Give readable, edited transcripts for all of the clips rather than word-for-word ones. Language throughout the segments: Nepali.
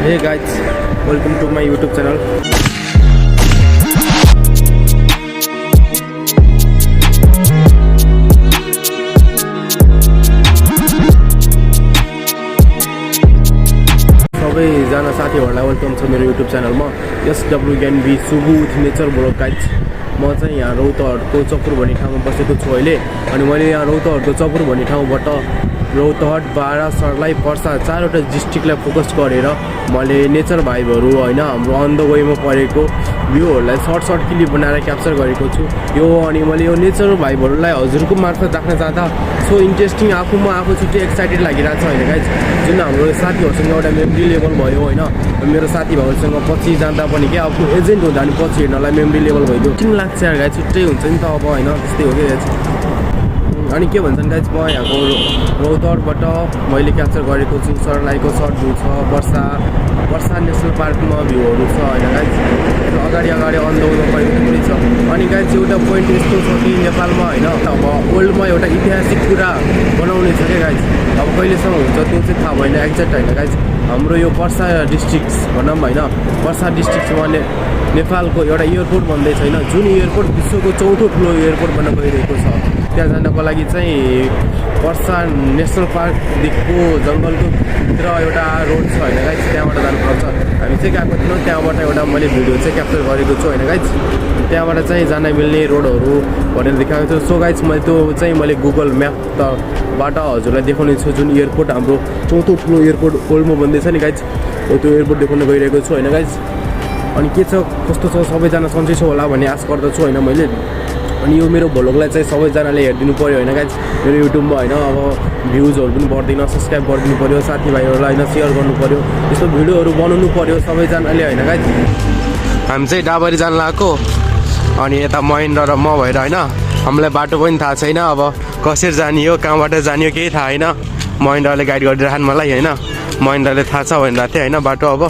Hey guys, welcome to my YouTube channel. सबैजना साथीहरुलाई वेलकम छ मेरो YouTube च्यानलमा SWNB Subu with nature blog guys. म चाहिँ यहाँ रौताहटको चपुर भन्ने ठाउँमा बसेको छु अहिले। अनि मैले यहाँ रौताहटको चपुर भन्ने ठाउँबाट रौताहट, बारा, सलाही, पर्सा चारवटा डिस्ट्रिक्टलाई फोकस गरेर मैले नेचर भाइबहरु हैन हाम्रो अन द वेमा परेको भ्यूहरुलाई सर्ट क्लिप बनाएर क्याप्चर गरेको छु यो। अनि मैले यो नेचर भाइबहरुलाई हजुरको मार्फत राख्न चाहदा सो इन्ट्रेस्टिङ आफू छुट्टै एक्साइटेड लागिरहेको छ हैन गाइज। जुन हाम्रो साथीहरुसँग एउटा मेमोरी लेभल भयो हैन, मेरो साथीभाइहरुसँग पछि जाँदा पनि के अब एजेन्ट हुँदा नि पछि हेर्नलाई मेमोरी लेभल भइदियो किन लाग्छ यार गाइज, छुट्टै हुन्छ नि त अब हैन, त्यस्तै हो के गाइज। अनि के भन्छन् गाइज, म यहाँको रौताहटबाट मैले क्याप्चर गरेको छु सलाहीको सर्ट भ्यू छ, पर्सा नेसनल पार्कमा भ्यूहरु छ हैन गाइज। अगाडि अन द वेमा परेको थुप्रै छ। अनि गाइज एउटा पोइन्ट यस्तो छ कि नेपालमा हैन अब वर्ल्डमा एउटा ऐतिहासिक कुरा बनाउने छ के गाइज। अब कहिलेसम्म हुन्छ त्यो चाहिँ थाहा भएन एक्ज्याक्ट हैन गाइज। हाम्रो यो पर्सा डिस्ट्रिक्ट भनौँ हैन, पर्सा डिस्ट्रिक्टमा नेपालको एउटा एयरपोर्ट बन्दैछ हैन, जुन एयरपोर्ट विश्वको चौथो ठुलो एयरपोर्ट बन्न गइरहेको छ। त्यहाँ जानको लागि चाहिँ पर्सा नेसनल पार्कदेखिको जङ्गलको भित्र एउटा रोड छ हैन गाइज, त्यहाँबाट जानुपर्छ। हामी चाहिँ गएको थियौँ, त्यहाँबाट एउटा मैले भिडियो चाहिँ क्याप्चर गरेको छु हैन गाइज। त्यहाँबाट चाहिँ जान मिल्ने रोडहरू भनेर देखाएको छु। सो गाइज मैले गुगल म्यापबाट हजुरलाई देखाउने छु जुन एयरपोर्ट हाम्रो चौथो ठुलो एयरपोर्ट वर्ल्डमा बन्दैछ नि गाइज, त्यो एयरपोर्ट देखाउन गइरहेको छु हैन गाइज। अनि के छ कस्तो छ सबैजना सन्चै छ होला भन्ने आशा गर्दछु हैन मैले। अनि यो मेरो भ्लगलाई चाहिँ सबैजनाले हेरिदिनु पर्यो हैन गाइज। मेरो युट्युबमा हैन अब भ्युजहरू पनि बढ्दैन, सब्सक्राइब गरिदिनु पर्यो, साथीभाइहरूलाई हैन सेयर गर्नु पर्यो, यस्तो भिडियोहरू बनाउनु पर्यो सबैजनाले हैन गाइज। हामी चाहिँ डाबरी जान लागेको अनि यता महेन्द्र र म भएर हैन, हामीलाई बाटो पनि थाहा छैन, अब कसरी जाने हो कहाँबाट जाने हो केही थाहा छैन। महेन्द्रले गाइड गरिदिइराख्नु मलाई हैन, महेन्द्रले थाहा छ भनिरहेको थियो हैन बाटो, अब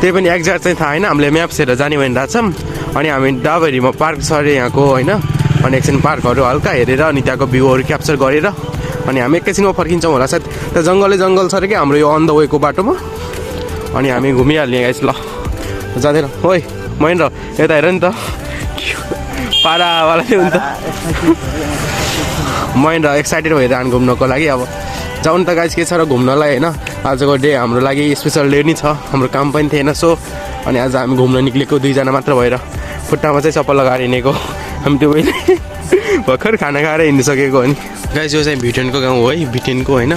त्यही पनि एक्ज्याक्ट चाहिँ थाहा हैन, हामीले म्याप्स हेरेर जाने भनिरहेको छौँ। अनि हामी डाबरीमा पार्क छ अरे यहाँको हैन, अनि एकछिन पार्कहरू हल्का हेरेर अनि त्यहाँको भ्यूहरू क्याप्चर गरेर अनि हामी एकैछिनमा फर्किन्छौँ होला सायद। त्यहाँ जङ्गल छ अरे क्या हाम्रो यो अन द वेको बाटोमा। अनि हामी घुमिहाल्ने गाइस, ल जाँदैन ओइ महेन्द्र यता हेर नि त पारावाला थियो नि त। महेन्द्र एक्साइटेड भइरहनु घुम्नको लागि, अब जाउँ नि त गाइस, के छ र घुम्नलाई हैन। आजको डे हाम्रो लागि स्पेसल डे नै छ, हाम्रो काम पनि थिएन सो। अनि आज हामी घुम्न निक्लेको दुईजना मात्र भएर, खुट्टामा चाहिँ चप्पल लगाएर हिँडेको हामी त्यो पहिले भर्खर खाना खाएर हिँडिसकेको हो नि गाइस। यो चाहिँ भिटेनको गाउँ हो है, भिटेनको होइन।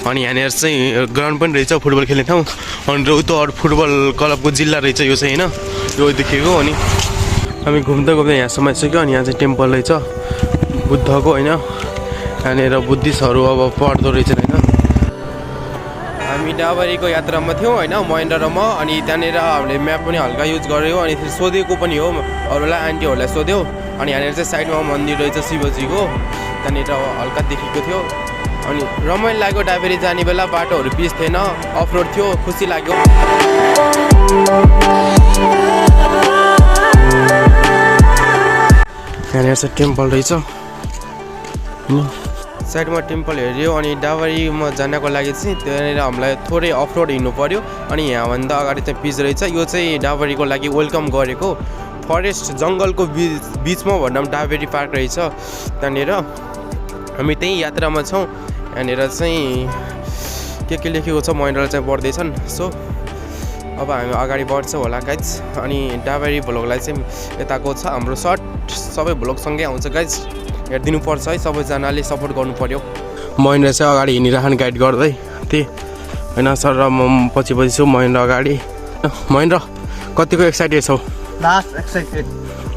अनि यहाँनिर चाहिँ ग्राउन्ड पनि रहेछ फुटबल खेल्ने ठाउँ। अनि रौताहट फुटबल क्लबको जिल्ला रहेछ यो चाहिँ होइन, यो देखेको। अनि हामी घुम्दै यहाँ समाइसक्यो। अनि यहाँ चाहिँ टेम्पल रहेछ बुद्धको होइन, यहाँनिर बुद्धिस्टहरू अब पढ्दो रहेछ होइन। हामी डाबरीको यात्रामा थियौँ होइन महेन्द्र र म। अनि त्यहाँनिर हामीले म्याप पनि हल्का युज गऱ्यौँ, अनि सोधेको पनि हो अरूलाई, आन्टीहरूलाई सोध्यौँ। अनि यहाँनिर चाहिँ साइडमा मन्दिर रहेछ शिवजीको, त्यहाँनिर हल्का देखेको थियो। अनि रमाइलो लाग्यो, डाबरी जाने बेला बाटोहरू पिच थिएन, अफ रोड थियो, खुसी लाग्यो। यहाँनिर चाहिँ टेम्पल रहेछ, साइडमा टेम्पल हेऱ्यो। अनि डाबरीमा जानको लागि चाहिँ त्यहाँनिर हामीलाई थोरै अफ रोड हिँड्नु पऱ्यो। अनि यहाँभन्दा अगाडि चाहिँ पिच रहेछ, यो चाहिँ डाबरीको लागि वेलकम गरेको फरेस्ट जङ्गलको बिचमा भनौँ डाबरी पार्क रहेछ। त्यहाँनिर हामी त्यही यात्रामा छौँ। यहाँनिर चाहिँ के लेखेको छ महेन्द्र चाहिँ पढ्दैछन्। सो अब हामी अगाडि बढ्छौँ होला गाइज। अनि डाबरी भ्लगलाई चाहिँ यताको छ हाम्रो सर्ट सबै भ्लगसँगै आउँछ गाइज, हेरिदिनु पर्छ है, सबैजनाले सपोर्ट गर्नु पर्यो। महेन्द्र चाहिँ अगाडि हिँडिराख्ने गाइड गर्दै थिएँ होइन सर, र म पछि छु महेन्द्र अगाडि। महेन्द्र कतिको एक्साइटेड छौ? लास्ट एक्साइटेड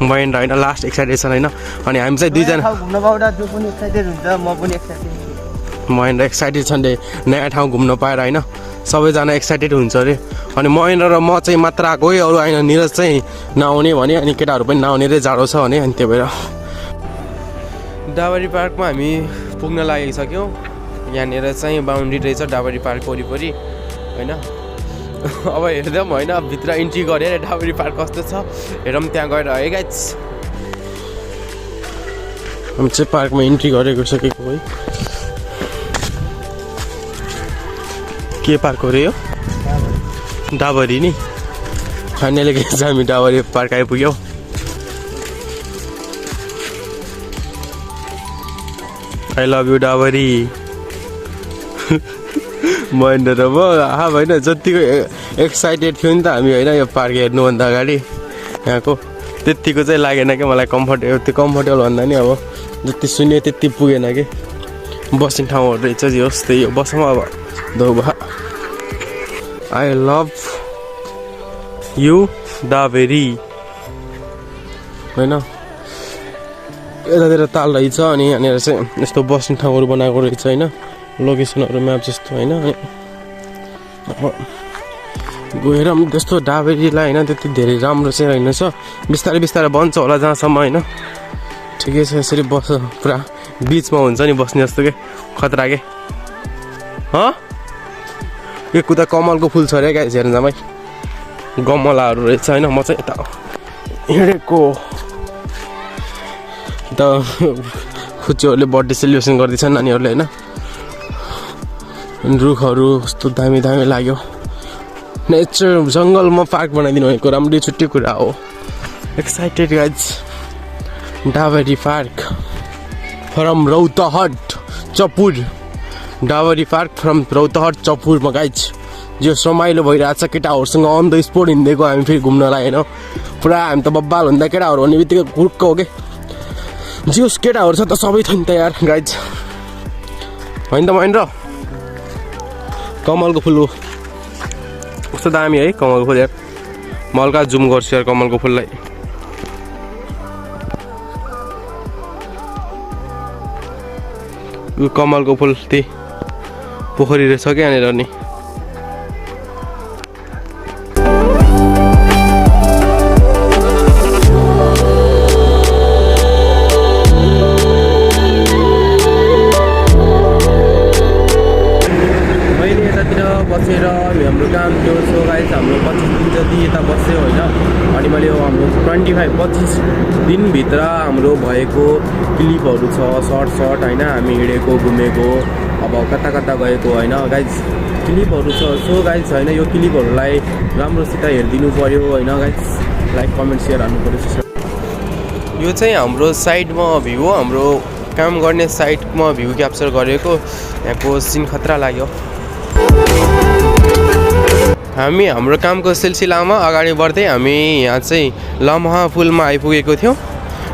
महेन्द्र होइन, लास्ट एक्साइटेड छ होइन। अनि हामी चाहिँ दुईजना घुम्न पाउँदा जो पनि एक्साइटेड हुन्छ, म पनि एक्साइटेड। महेन्द्र एक्साइटेड छन् रे नयाँ ठाउँ घुम्न पाएर होइन, सबैजना एक्साइटेड हुन्छ अरे। अनि महेन्द्र र म चाहिँ मात्र आएको है, अरू होइन। निरज चाहिँ नआउने भने, अनि केटाहरू पनि नआउने रे जाडो छ भने, अनि त्यही भएर डाबरी पार्कमा हामी पुग्न लागिसक्यौँ। यहाँनिर चाहिँ बााउन्ड्री रहेछ डाबरी पार्क वरिपरि होइन। अब हेर्दा पनि होइन भित्र इन्ट्री गरेर डाबरी पार्क कस्तो छ हेरौँ त्यहाँ गएर है गाइज। हामी चाहिँ पार्कमा इन्ट्री गरेको सकेको है। के पार्क हो रे यो? डाबरी नि फाइनली गाइज हामी डाबरी पार्क आइपुग्यौँ I love you dowry Mahendra त भयो होइन जतिको एक्साइटेड थियो नि त हामी होइन यो पार्क हेर्नुभन्दा अगाडि यहाँको त्यतिको चाहिँ लागेन कि मलाई कम्फर्टेबल भन्दा नि अब जति सुन्यो त्यति पुगेन कि बस्ने ठाउँहरू रहेछ जे होस् त्यही हो बसौँ अब धोबा आई लभ यु डाबेरी होइन यतातिर ताल रहेछ अनि यहाँनिर चाहिँ यस्तो बस्ने ठाउँहरू बनाएको रहेछ होइन लोकेसनहरू म्याप जस्तो होइन गएर पनि त्यस्तो डाबेरीलाई होइन त्यति धेरै राम्रो चाहिँ रहेनछ बिस्तारै बिस्तारै बन्छ होला जहाँसम्म होइन ठिकै छ यसरी बस पुरा बिचमा हुन्छ नि बस्ने जस्तो के खतरा के यो कुदा कमलको फुल छ अरे गाइस हेर्नु जामै गमलाहरू रहेछ होइन म चाहिँ यता हिँडेको त खुच्चीहरूले बर्थडे सेलिब्रेसन गर्दैछन् नानीहरूले होइन रुखहरू कस्तो दामी दामी लाग्यो नेचर जङ्गलमा पार्क बनाइदिनु भएको राम्रै छुट्टै कुरा हो excited guys Dabri park from Rautahat Chapur Dabri park from Rautahat चपुरमा गाइज जो रमाइलो भइरहेको छ केटाहरूसँग अन द स्पोट हिँडेको हामी फेरि घुम्नलाई होइन पुरा हामी त बब्बाल हुँदा केटाहरू भन्ने बित्तिकै हुर्क हो कि जियोस् केटाहरू छ त सबै थियो नि त यार गाइज होइन त महेन्द्र कमलको फुल हो कस्तो दामी है कमलको फुल यार म हल्का जुम गर्छु यार कमलको फुललाई यो कमलको फुल त्यही पोखरी रहेछ क्या यहाँनिर नि बसेर हाम्रो काम थियो सो गाइस हाम्रो 25 दिन जति यता बस्यो होइन अनि मैले हाम्रो 25 दिनभित्र हाम्रो भएको क्लिपहरू छ सर्ट होइन हामी हिँडेको घुमेको अब कता कता गएको होइन गाइस क्लिपहरू छ सो गाइस होइन यो क्लिपहरूलाई राम्रोसित हेरिदिनु पऱ्यो होइन गाइस लाइक कमेन्ट सेयर हाल्नु पऱ्यो यो चाहिँ हाम्रो साइडमा भ्यू हो हाम्रो काम गर्ने साइडमा भ्यू क्याप्चर गरेको यहाँको सिन खतरा लाग्यो हामी हाम्रो कामको सिलसिलामा अगाडि बढ्दै हामी यहाँ चाहिँ लमहा पुलमा आइपुगेको थियौँ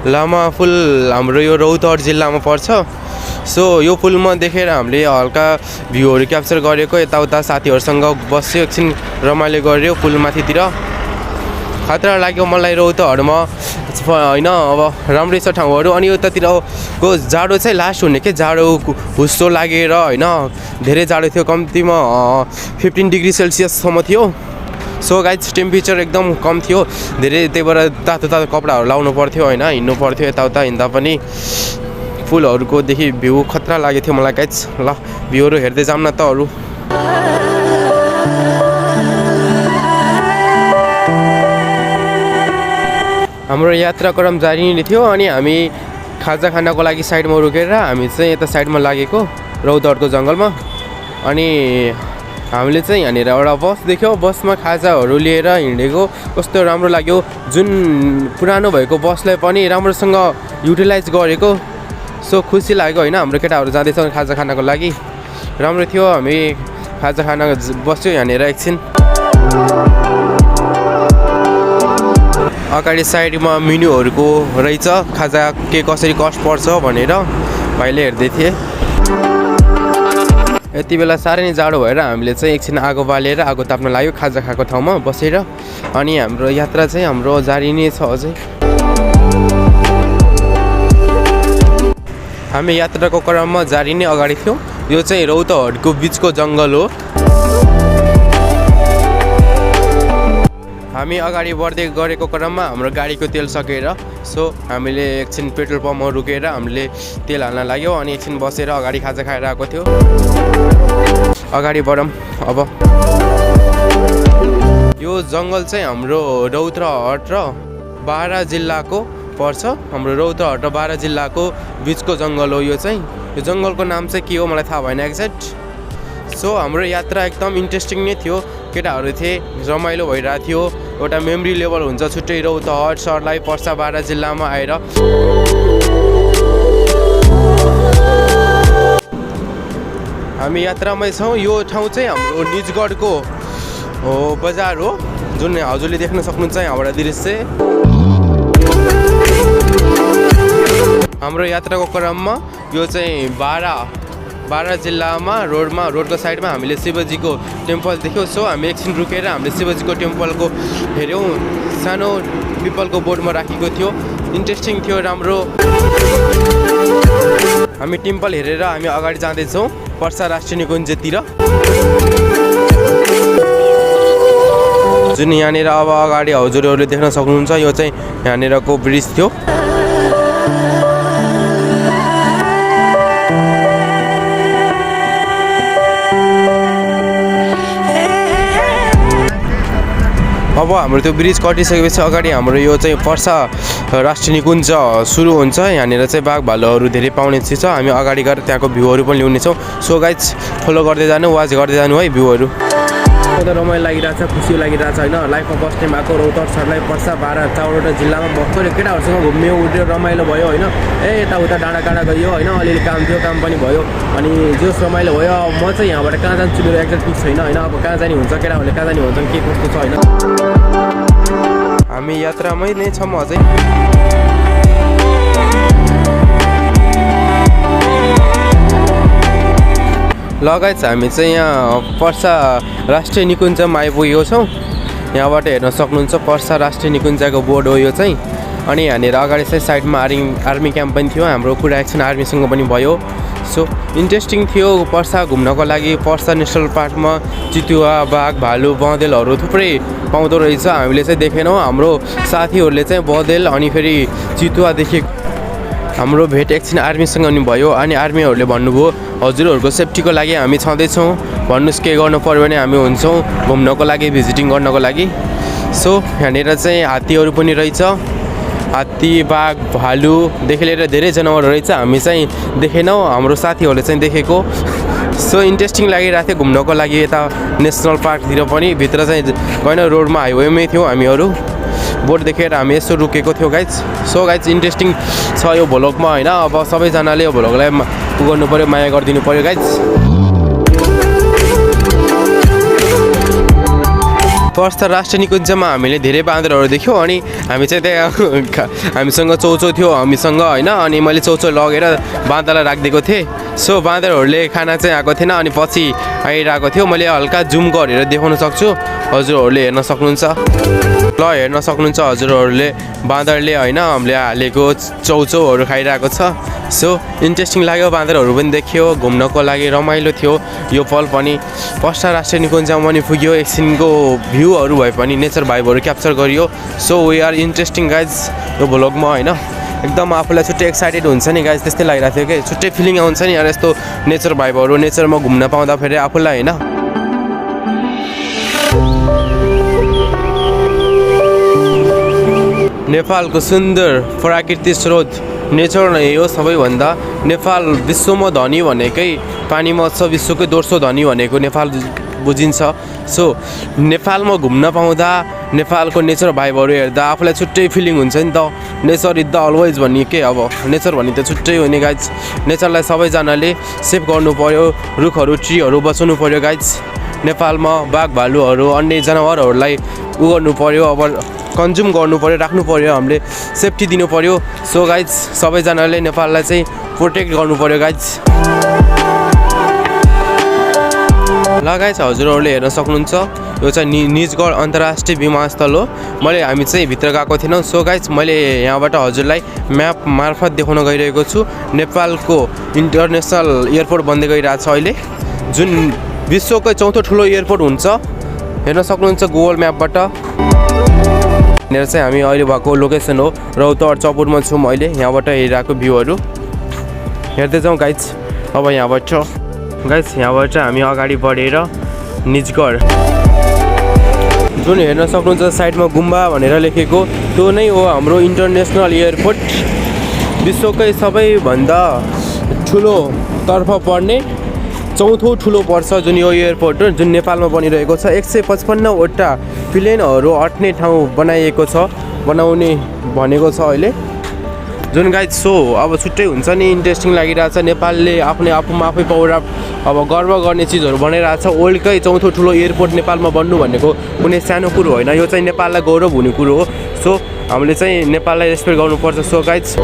लमहा पुल हाम्रो यो रौतहट जिल्लामा पर्छ सो यो पुलमा देखेर हामीले हल्का भ्यूहरू क्याप्चर गरेको यताउता साथीहरूसँग बस्यो एकछिन रमाइलो गऱ्यो पुलमाथितिर खतरा लाग्यो मलाई रौतहटमा होइन अब राम्रै छ ठाउँहरू अनि उतातिरको जाडो चाहिँ लास्ट हुने के जाडो हुस्सो लागेर होइन धेरै जाडो थियो कम्तीमा 15 डिग्री सेल्सियससम्म थियो सो गाइज टेम्परेचर एकदम कम थियो धेरै त्यही भएर तातो तातो कपडाहरू लाउनु पर्थ्यो होइन हिँड्नु पर्थ्यो यताउता हिँड्दा पनि फुलहरूको देखि भ्यू खतरा लागेको थियो मलाई गाइज ल भ्यूहरू हेर्दै जाऊँ न त अरू हाम्रो यात्राक्रम जारी नै थियो अनि हामी खाजा खानको लागि साइडमा रोकेर हामी चाहिँ यता साइडमा लागेको रौतहटको जङ्गलमा अनि हामीले चाहिँ यहाँनिर एउटा बस देख्यौँ बसमा खाजाहरू लिएर हिँडेको कस्तो राम्रो लाग्यो जुन पुरानो भएको बसलाई पनि राम्रोसँग युटिलाइज गरेको सो खुसी लाग्यो होइन हाम्रो केटाहरू जाँदैछ खाजा खानको लागि राम्रो थियो हामी खाजा खान बस्यो यहाँनिर एकछिन अगाडि साइडमा मेन्युहरूको रहेछ खाजा के कसरी कस्ट पर्छ भनेर भाइले हेर्दै थिएँ यति बेला साह्रै नै जाडो भएर हामीले चाहिँ एकछिन आगो बालेर आगो ताप्न लाग्यो खाजा खाएको ठाउँमा बसेर अनि हाम्रो यात्रा चाहिँ हाम्रो जारी नै छ अझै हामी यात्राको क्रममा जारी नै अगाडि थियौँ यो चाहिँ रौतहटको बिचको जङ्गल हो हामी अगाडि बढ्दै गरेको क्रममा हाम्रो गाडीको तेल सकेर सो हामीले एकछिन पेट्रोल पम्पमा रोकेर हामीले तेल हाल्न लाग्यो अनि एकछिन बसेर अगाडि खाजा खाएर आएको थियो अगाडि बढौँ अब यो जङ्गल चाहिँ हाम्रो रौतहट र बारा जिल्लाको पर्छ हाम्रो रौतहट र बारा जिल्लाको बिचको जङ्गल हो यो चाहिँ यो जङ्गलको नाम चाहिँ के हो मलाई थाहा भएन एक्ज्याक्ट सो हाम्रो यात्रा एकदम इन्ट्रेस्टिङ नै थियो केटाहरू थिए रमाइलो भइरहेको थियो एउटा मेमोरी लेभल हुन्छ छुट्टै रौतहट सर्लाही पर्सा बारा जिल्लामा आएर हामी यात्रामै छौँ यो ठाउँ चाहिँ हाम्रो निजगढको बजार हो जुन हजुरले देख्न सक्नुहुन्छ यहाँबाट दृश्य हाम्रो यात्राको क्रममा यो चाहिँ बारा जिल्लामा रोडको साइडमा हामीले शिवजीको टेम्पल देख्यौँ सो हामी एकछिन रुकेर हामीले शिवजीको टेम्पलको हेऱ्यौँ सानो पिपलको बोर्डमा राखेको थियो इन्ट्रेस्टिङ थियो राम्रो हामी टेम्पल हेरेर हामी अगाडि जाँदैछौँ पर्सा राष्ट्रिय निकुञ्जतिर जुन यहाँनिर अब अगाडि हजुरहरूले देख्न सक्नुहुन्छ यो चाहिँ यहाँनिरको ब्रिज थियो अब हाम्रो त्यो ब्रिज कटिसकेपछि अगाडि हाम्रो यो चाहिँ पर्सा राष्ट्रिय निकुञ्ज सुरु हुन्छ यहाँनिर चाहिँ बाघ भालुहरू धेरै पाउने चिज छ हामी अगाडि गएर त्यहाँको भ्यूहरू पनि ल्याउनेछौँ सो गाइज फलो गर्दै जानु वाच गर्दै जानु है भ्यूहरू रमाइलो लागिरहेछ खुसी लागिरहेछ होइन लाइफमा फर्स्ट टाइम आएको रौतहट सर्लाही पर्सा बारा चारवटा जिल्लामा भर्खर केटाहरूसँग घुम्यो उठ्यो रमाइलो भयो होइन यताउता डाँडा गयो होइन अलिअलि काम थियो काम पनि भयो अनि जोस रमाइलो भयो म चाहिँ यहाँबाट कहाँ जान्छु मेरो एक्ज्याक्ट फिक्स छैन होइन अब कहाँ जाने हुन्छ केटाहरूले कहाँ जाने हुन्छ के कस्तो छ होइन हामी यात्रामै नै छौँ अझै लगायत हामी चाहिँ यहाँ पर्सा राष्ट्रिय निकुञ्जमा आइपुगेको छौँ यहाँबाट हेर्न सक्नुहुन्छ पर्सा राष्ट्रिय निकुञ्जको बोर्ड हो यो चाहिँ अनि यहाँनिर अगाडि चाहिँ साइडमा आर्मी क्याम्प पनि थियो हाम्रो कुरा एकछिन आर्मीसँग पनि भयो सो इन्ट्रेस्टिङ थियो पर्सा घुम्नको लागि पर्सा नेसनल पार्कमा चितुवा बाघ भालु बँदेलहरू थुप्रै पाउँदो रहेछ हामीले चाहिँ देखेनौँ हाम्रो साथीहरूले चाहिँ बँदेल अनि फेरि चितुवा देखेको हाम्रो भेट एकछिन आर्मीसँग पनि भयो अनि आर्मीहरूले भन्नुभयो हजुरहरूको सेफ्टीको लागि हामी छँदैछौँ भन्नुहोस् के गर्नु पऱ्यो भने हामी हुन्छौँ घुम्नको लागि भिजिटिङ गर्नको लागि सो यहाँनिर चाहिँ हात्तीहरू पनि रहेछ हात्ती बाघ भालुदेखि लिएर धेरै जनावर रहेछ हामी चाहिँ देखेनौँ हाम्रो साथीहरूले चाहिँ देखेको सो इन्ट्रेस्टिङ लागिरहेको थियो घुम्नको लागि यता नेसनल पार्कतिर पनि भित्र चाहिँ गएन रोडमा हाइवेमै थियौँ हामीहरू बोर्ड देखेर हामी यसो रुकेको थियो गाइज सो गाइज इन्ट्रेस्टिङ छ यो भ्लगमा होइन अब सबैजनाले यो भ्लगलाई गर्नु पऱ्यो माया गरिदिनु पऱ्यो गाइज पर्सा राष्ट्रिय निकुञ्जमा हामीले धेरै बाँदरहरू देख्यौँ अनि हामी चाहिँ त्यहाँ हामीसँग चौचो थियो हामीसँग होइन अनि मैले चौचो लगेर बाँदरलाई राखिदिएको थिएँ सो बाँदरहरूले खाना चाहिँ आएको थिएन अनि पछि आइरहेको थियो मैले हल्का जुम गरेर देखाउन सक्छु हजुरहरूले हेर्न सक्नुहुन्छ ल हेर्न सक्नुहुन्छ हजुरहरूले बाँदरले होइन हामीले हालेको चौचोहरू खाइरहेको छ सो इन्ट्रेस्टिङ लाग्यो बाँदरहरू पनि देखियो घुम्नको लागि रमाइलो थियो यो पल पनि पर्सा राष्ट्रिय निकुञ्जमा पनि पुग्यो एकछिनको भ्यूहरू भए पनि नेचर भाइबहरू क्याप्चर गरियो so we are interesting guys यो भ्लगमा होइन एकदम आफूलाई छुट्टै एक्साइटेड हुन्छ नि गाइज त्यस्तै लागिरहेको थियो कि छुट्टै फिलिङ आउँछ नि यार यस्तो नेचर भाइबहरू नेचरमा घुम्न पाउँदाखेरि आफूलाई होइन नेपालको सुन्दर प्राकृतिक स्रोत नेचर नै हो सबैभन्दा नेपाल विश्वमा धनी भनेकै पानीमा छ विश्वकै दोस्रो धनी भनेको नेपाल बुझिन्छ सो नेपालमा घुम्न पाउँदा नेपालको नेचर भाइबहरू हेर्दा आफूलाई छुट्टै फिलिङ हुन्छ नि त नेचर इज द अलवेज भन्ने के अब नेचर भन्ने त छुट्टै हो नि गाइज नेचरलाई सबैजनाले सेभ गर्नु पऱ्यो रुखहरू ट्रीहरू बचाउनु पऱ्यो गाइज नेपालमा बाघ भालुहरू अन्य जनावरहरूलाई गर्नु पऱ्यो अब कन्ज्युम गर्नु पऱ्यो राख्नु पऱ्यो हामीले सेफ्टी दिनु पऱ्यो सो गाइज सबैजनाले नेपाललाई चाहिँ प्रोटेक्ट गर्नु पऱ्यो गाइज ल गाइज हजुरहरूले हेर्न सक्नुहुन्छ यो चाहिँ निजगढ अन्तर्राष्ट्रिय विमानस्थल हो हामी चाहिँ भित्र गएको थिएनौँ सो गाइज मैले यहाँबाट हजुरलाई म्याप मार्फत देखाउन गइरहेको छु नेपालको इन्टरनेसनल एयरपोर्ट बन्दै गइरहेको छ अहिले जुन विश्वकै चौथो ठुलो एयरपोर्ट हुन्छ हेर्न सक्नुहुन्छ गुगल म्यापबाट यहाँनिर चाहिँ हामी अहिले भएको लोकेसन हो रौतहट चपुरमा छौँ अहिले यहाँबाट हेरिरहेको भ्यूहरू हेर्दै जाउँ गाइज अब यहाँबाट हामी अगाडि बढेर निजगढ जुन हेर्न सक्नुहुन्छ साइडमा गुम्बा भनेर लेखेको त्यो नै हो हाम्रो इन्टरनेसनल एयरपोर्ट विश्वकै सबैभन्दा ठुलो तर्फ पर्ने चौथो ठुलो पर्छ जुन यो एयरपोर्ट हो जुन नेपालमा बनिरहेको छ 155वटा प्लेनहरू अट्ने ठाउँ बनाउने भनेको छ अहिले जुन गाइज सो अब छुट्टै हुन्छ नि इन्ट्रेस्टिङ लागिरहेछ नेपालले आफूमा आफै पौरा अब गर्व गर्ने चिजहरू बनाइरहेछ वर्ल्डकै चौथो ठुलो एयरपोर्ट नेपालमा बन्नु भनेको कुनै सानो कुरो होइन यो चाहिँ नेपाललाई गौरव हुने कुरो हो सो हामीले चाहिँ नेपाललाई रेस्पेक्ट गर्नुपर्छ सो गाइज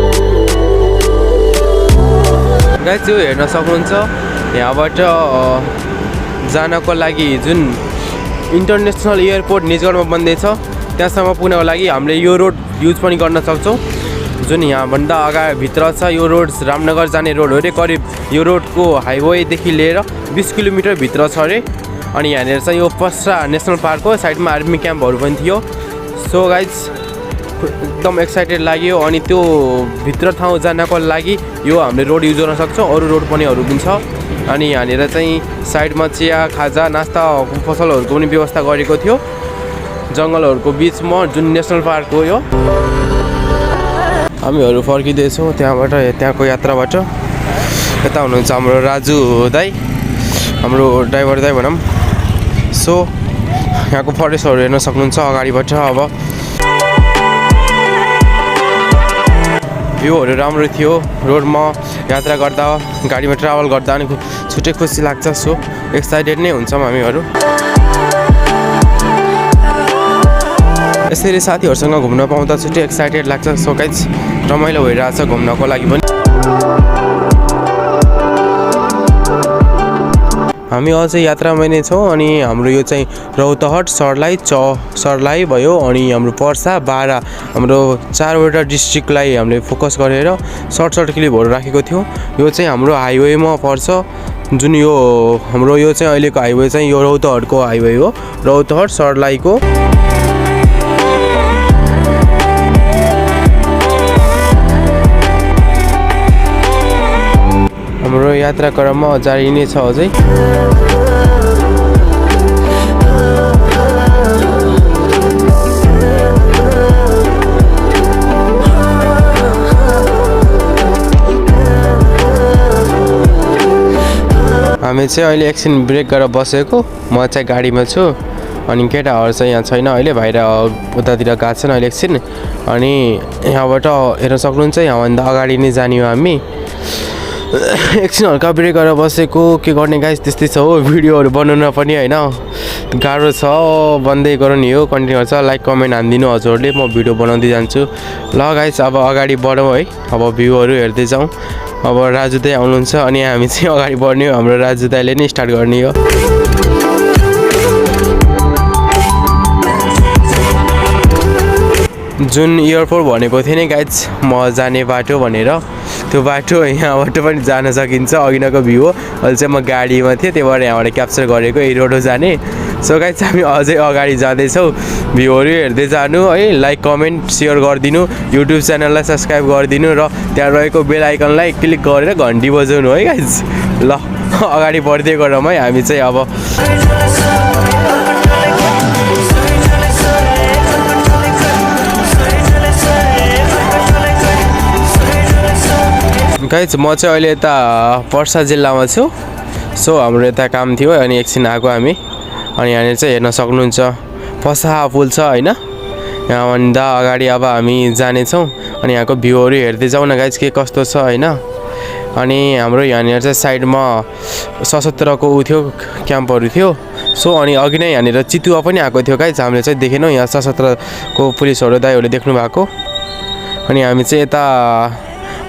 यो हेर्न सक्नुहुन्छ यहाँबाट जानको लागि जुन इन्टरनेसनल एयरपोर्ट निजगढमा बन्दैछ त्यहाँसम्म पुग्नको लागि हामीले यो रोड युज पनि गर्न सक्छौँ जुन यहाँभन्दा अगाडि भित्र छ यो रोड रामनगर जाने रोड हो अरे करिब यो रोडको हाइवेदेखि लिएर 20 किलोमिटर भित्र छ अरे अनि यहाँनिर चाहिँ यो पर्सा नेसनल पार्क हो साइडमा आर्मी क्याम्पहरू पनि थियो सो गाइज एकदम एक्साइटेड लाग्यो अनि त्यो भित्र ठाउँ जानको लागि यो हामीले रोड युज गर्न सक्छौँ अरू रोड पनि छ अनि यहाँनिर चाहिँ साइडमा चिया खाजा नास्ता पसलहरूको पनि व्यवस्था गरेको थियो जङ्गलहरूको बिचमा जुन नेसनल पार्क हो यो हामीहरू फर्किँदैछौँ त्यहाँको यात्राबाट यता हुनुहुन्छ हाम्रो राजु दाई हाम्रो ड्राइभर दाई भनौँ सो यहाँको फरेस्टहरू हेर्न सक्नुहुन्छ अगाडिबाट अब भ्यूहरू राम्रो थियो रोडमा यात्रा गर्दा गाडीमा ट्राभल गर्दा अनि छुट्टै खुसी लाग्छ सो एक्साइटेड नै हुन्छौँ हामीहरू यसरी साथीहरूसँग घुम्न पाउँदा छुट्टै एक्साइटेड लाग्छ सो गाइज रमाइलो भइरहेछ घुम्नको लागि पनि हामी अझै यात्रामा नै छौँ अनि हाम्रो यो चाहिँ रौतहट सर्लाही भयो अनि हाम्रो पर्सा बारा हाम्रो 4वटा डिस्ट्रिक्टलाई हामीले फोकस गरेर सर्ट क्लिपहरू राखेको थियौँ यो चाहिँ हाम्रो हाइवेमा पर्छ जुन यो हाम्रो यो चाहिँ अहिलेको हाइवे चाहिँ यो रौतहटको हाइवे हो रौतहट सर्लाहीको हाम्रो यात्रा क्रममा जारी नै छ अझै हामी चाहिँ अहिले एकछिन ब्रेक गरेर बसेको म चाहिँ गाडीमा छु अनि केटाहरू चाहिँ यहाँ छैन अहिले बाहिर उतातिर गएको छन् अहिले एकछिन अनि यहाँबाट हेर्न सक्नुहुन्छ यहाँभन्दा अगाडि नै जाने हो हामी एकछिन हल्का ब्रेक गरेर बसेको के गर्ने गाइस त्यस्तै छ हो भिडियोहरू बनाउन पनि होइन गाह्रो छ बन्दै गरौँ नि हो कन्टिन्यू गर्छ लाइक कमेन्ट हानिदिनु हजुरहरूले म भिडियो बनाउँदै जान्छु ल गाइस अब अगाडि बढौँ है अब भ्यूहरू हेर्दै जाउँ अब राजु दाइ आउनुहुन्छ अनि हामी चाहिँ अगाडि बढ्ने हो हाम्रो राजु दाइले नै स्टार्ट गर्ने हो जुन एयरपोर्ट भनेको थिएँ नि गाइज म जाने बाटो भनेर त्यो बाटो यहाँबाट पनि जान सकिन्छ अघिनको भ्यू हो अहिले चाहिँ म गाडीमा थिएँ त्यही भएर यहाँबाट क्याप्चर गरेको यही रोड जाने सो गाइज हामी अझै अगाडि जाँदैछौँ भ्यूहरू हेर्दै जानु है लाइक कमेन्ट सेयर गरिदिनु युट्युब च्यानललाई सब्सक्राइब गरिदिनु र त्यहाँ रहेको बेल आइकनलाई क्लिक गरेर घन्टी बजाउनु है गाइज ल अगाडि बढ्दै गरौँ है हामी चाहिँ अब गाइज म चाहिँ अहिले यता पर्सा जिल्लामा छु सो हाम्रो यता काम थियो अनि एकछिन आएको हामी अनि यहाँनिर चाहिँ हेर्न सक्नुहुन्छ पसाहा पुल छ होइन यहाँभन्दा अगाडि अब हामी जानेछौँ अनि यहाँको भ्यूहरू हेर्दै जाउँ न गाइज के कस्तो छ होइन अनि हाम्रो यहाँनिर चाहिँ साइडमा सशस्त्रको उ थियो क्याम्पहरू थियो सो अनि अघि नै यहाँनिर चितुवा पनि आएको थियो गाइज हामीले चाहिँ देखेनौँ यहाँ सशस्त्रको पुलिसहरू दाइहरूले देख्नु भएको अनि हामी चाहिँ यता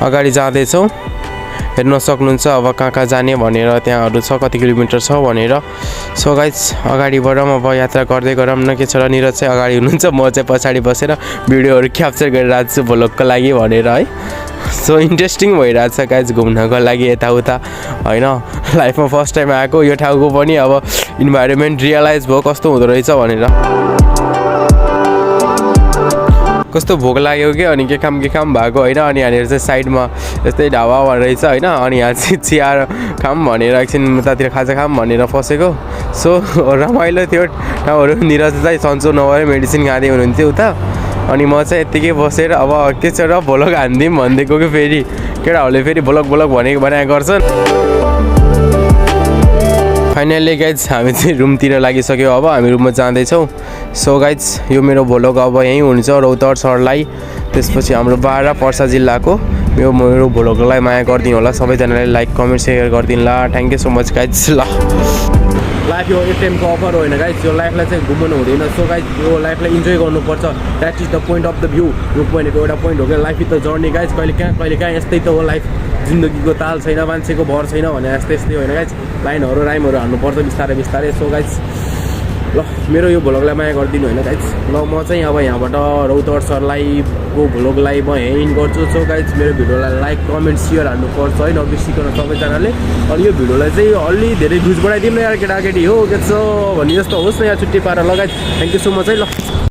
अगाडि जाँदैछौँ हेर्न सक्नुहुन्छ अब कहाँ जाने भनेर त्यहाँहरू छ कति किलोमिटर छ भनेर सो गाइज अगाडि बढौँ अब यात्रा गर्दै गरौँ न के छ र निरज चाहिँ अगाडि हुनुहुन्छ म चाहिँ पछाडि बसेर भिडियोहरू क्याप्चर गरिरहेको छु भ्लगको लागि भनेर है सो इन्ट्रेस्टिङ भइरहेछ गाइज घुम्नको लागि यताउता होइन लाइफमा फर्स्ट टाइम आएको यो ठाउँको पनि अब इन्भाइरोमेन्ट रियलाइज भयो कस्तो हुँदो रहेछ भनेर कस्तो भोक लाग्यो कि अनि के काम भएको होइन अनि यहाँनिर चाहिँ साइडमा यस्तै ढाबा रहेछ होइन अनि यहाँ चाहिँ चिया खाम भनेर एकछिन उतातिर खाजा खाम भनेर फसेको सो रमाइलो थियो ठाउँहरू निरज चाहिँ सन्चो नभएर मेडिसिन खाँदै हुनुहुन्थ्यो उता अनि म चाहिँ यत्तिकै बसेर अब के छ र भ्लग हानिदिउँ भनिदिएको कि फेरि केटाहरूले फेरि भ्लग भनेको बनाएको गर्छन् फाइनली गाइज हामी चाहिँ रुमतिर लागिसक्यो अब हामी रुममा जाँदैछौँ सो गाइज यो मेरो भ्लग अब यहीँ हुन्छ रौतहट सर्लाही त्यसपछि हाम्रो बारा पर्सा जिल्लाको मेरो भ्लगलाई माया गरिदिनु होला सबैजनाले लाइक कमेन्ट सेयर गरिदिनु ल thank you so much guys ल लाइफ यो एटिएमको अफर होइन गाइज यो लाइफलाई चाहिँ घुमाउनु हुँदैन सो गाइज यो लाइफलाई इन्जोय गर्नुपर्छ that is the point of the view यो भनेको एउटा पोइन्ट हो क्या life is the journey guys कहिले कहाँ यस्तै त हो लाइफ जिन्दगीको ताल छैन मान्छेको भर छैन भने यस्तै होइन गाइज लाइनहरू राइमहरू हाल्नुपर्छ बिस्तारै बिस्तारै सो गाइज ल मेरो यो भ्लगलाई माया गरिदिनु होइन गाइज ल म चाहिँ अब यहाँबाट रौतहट सर्लाहीको भ्लगलाई म यहीँ इन गर्छु सो गाइज मेरो भिडियोलाई लाइक कमेन्ट सेयर हाल्नुपर्छ है नबिर्सिकन सबैजनाले अनि यो भिडियोलाई चाहिँ अलि धेरै भ्युज बढाइदिउँ न यार केटाकेटी हो के छ भन्ने जस्तो होस् न यहाँ छुट्टी पाएर लगाइ थ्याङ्क यू सो मच है ल